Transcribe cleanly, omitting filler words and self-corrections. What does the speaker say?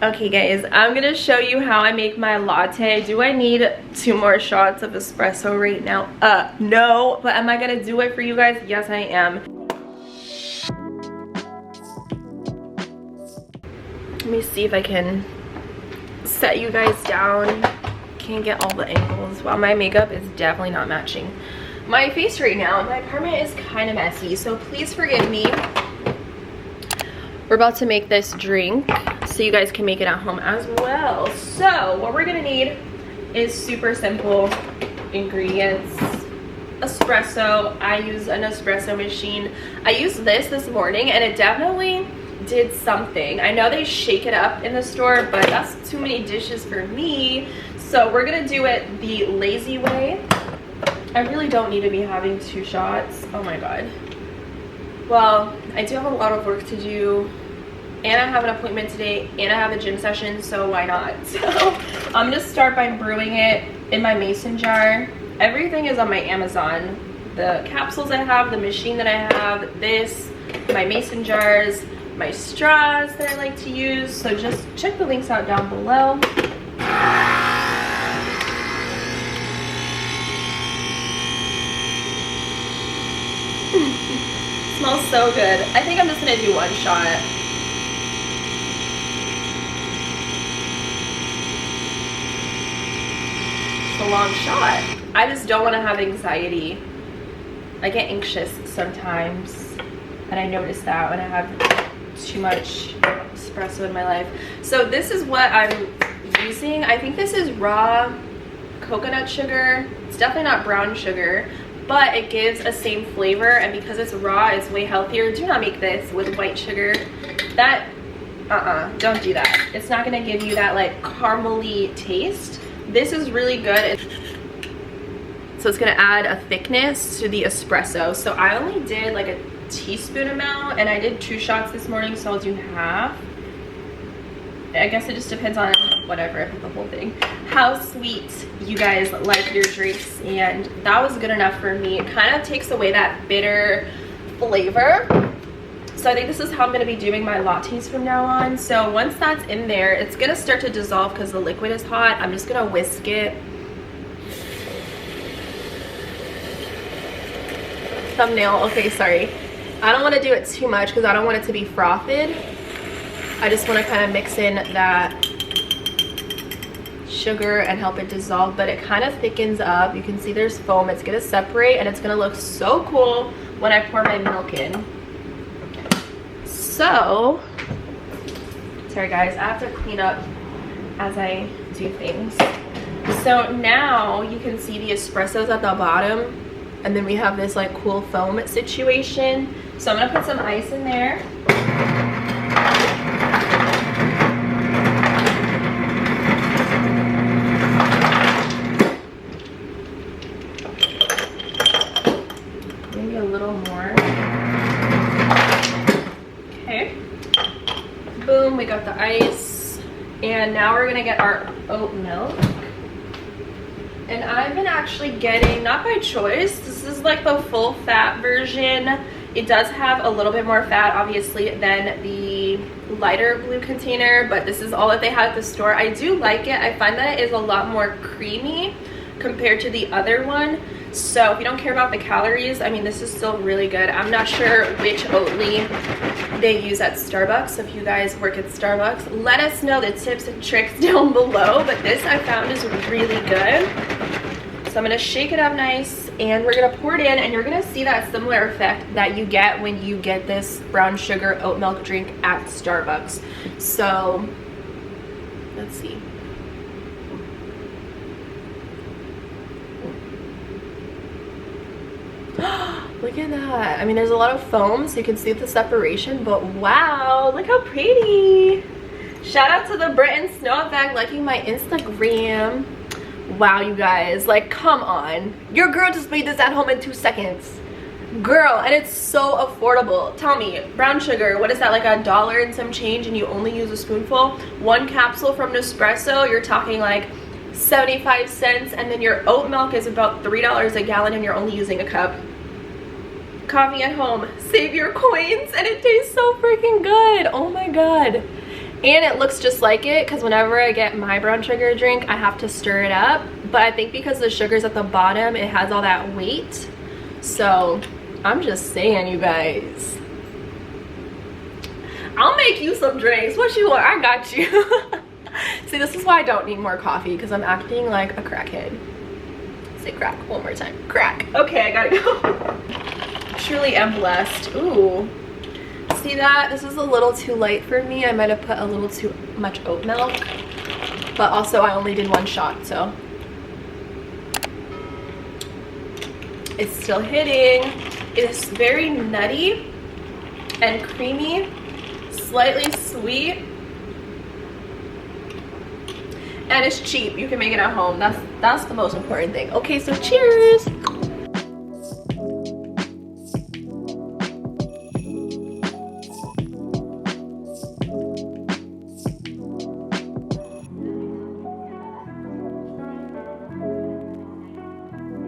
Okay guys, I'm gonna show you how I make my latte. Do I need 2 more shots of espresso right now? No, but am I gonna do it for you guys? Yes, I am. Let me see if I can set you guys down. Can't get all the angles. Wow, my makeup is definitely not matching my face right now. My apartment is kind of messy, so please forgive me. We're about to make this drink so you guys can make it at home as well. So what we're gonna need is super simple ingredients. Espresso. I use an espresso machine. I used this morning and it definitely did something. I know they shake it up in the store, but that's too many dishes for me. So we're gonna do it the lazy way. I really don't need to be having 2 shots. Oh my god. Well, I do have a lot of work to do, and I have an appointment today, and I have a gym session, so why not? So I'm gonna start by brewing it in my mason jar. Everything is on my Amazon. The capsules I have, the machine that I have, this, my mason jars, my straws that I like to use. So just check the links out down below. Smells so good. I think I'm just gonna do 1 shot. It's a long shot. I just don't want to have anxiety. I get anxious sometimes, and I notice that when I have too much espresso in my life. So this is what I'm using. I think this is raw coconut sugar. It's definitely not brown sugar, but it gives a same flavor, and because it's raw, it's way healthier. Do not make this with white sugar. That don't do that. It's not gonna give you that like caramely taste. This is really good. So it's gonna add a thickness to the espresso. So I only did like a teaspoon amount, and I did 2 shots this morning, so I'll do half. I guess it just depends on whatever, the whole thing, how sweet you guys like your drinks, and that was good enough for me. It kind of takes away that bitter flavor. So I think this is how I'm going to be doing my lattes from now on. So once that's in there, it's going to start to dissolve because the liquid is hot. I'm just going to whisk it. Thumbnail. Okay, sorry. I don't want to do it too much because I don't want it to be frothed. I just want to kind of mix in that sugar and help it dissolve, but it kind of thickens up. You can see there's foam. It's going to separate, and it's going to look so cool when I pour my milk in. So, sorry guys, I have to clean up as I do things. So now you can see the espresso's at the bottom, and then we have this like cool foam situation. So I'm gonna put some ice in there. Maybe a little more. Okay. Boom, we got the ice. And now we're gonna get our oat milk. And I've been actually getting, not by choice, this is like the full fat version. It does have a little bit more fat, obviously, than the lighter blue container, but this is all that they had at the store. I do like it. I find that it is a lot more creamy compared to the other one. So if you don't care about the calories, I mean, this is still really good. I'm not sure which Oatly they use at Starbucks. So if you guys work at Starbucks, let us know the tips and tricks down below. But this I found is really good. So I'm gonna shake it up nice, and we're gonna pour it in, and you're gonna see that similar effect that you get when you get this brown sugar oat milk drink at Starbucks. So let's see. Look at that. I mean, there's a lot of foam, so you can see the separation, but wow, look how pretty. Shout out to the Brit Snow Effect liking my Instagram. Wow, you guys, like, come on. Your girl just made this at home in 2 seconds. Girl, and it's so affordable. Tell me, brown sugar, what is that, like $1 and some change, and you only use a spoonful? 1 capsule from Nespresso, you're talking like 75 cents, and then your oat milk is about $3 a gallon, and you're only using a cup. Coffee at home, save your coins, and it tastes so freaking good. Oh my god. And it looks just like it, because whenever I get my brown sugar drink, I have to stir it up. But I think because the sugar's at the bottom, it has all that weight. So I'm just saying, you guys, I'll make you some drinks. What you want? I got you. See, this is why I don't need more coffee, because I'm acting like a crackhead. Say crack one more time. Crack. Okay, I gotta go. Truly am blessed. Ooh. See that? This is a little too light for me. I might have put a little too much oat milk. But also, I only did 1 shot, so. It's still hitting. It is very nutty and creamy, slightly sweet, and it's cheap. You can make it at home. That's the most important thing. Okay, so cheers.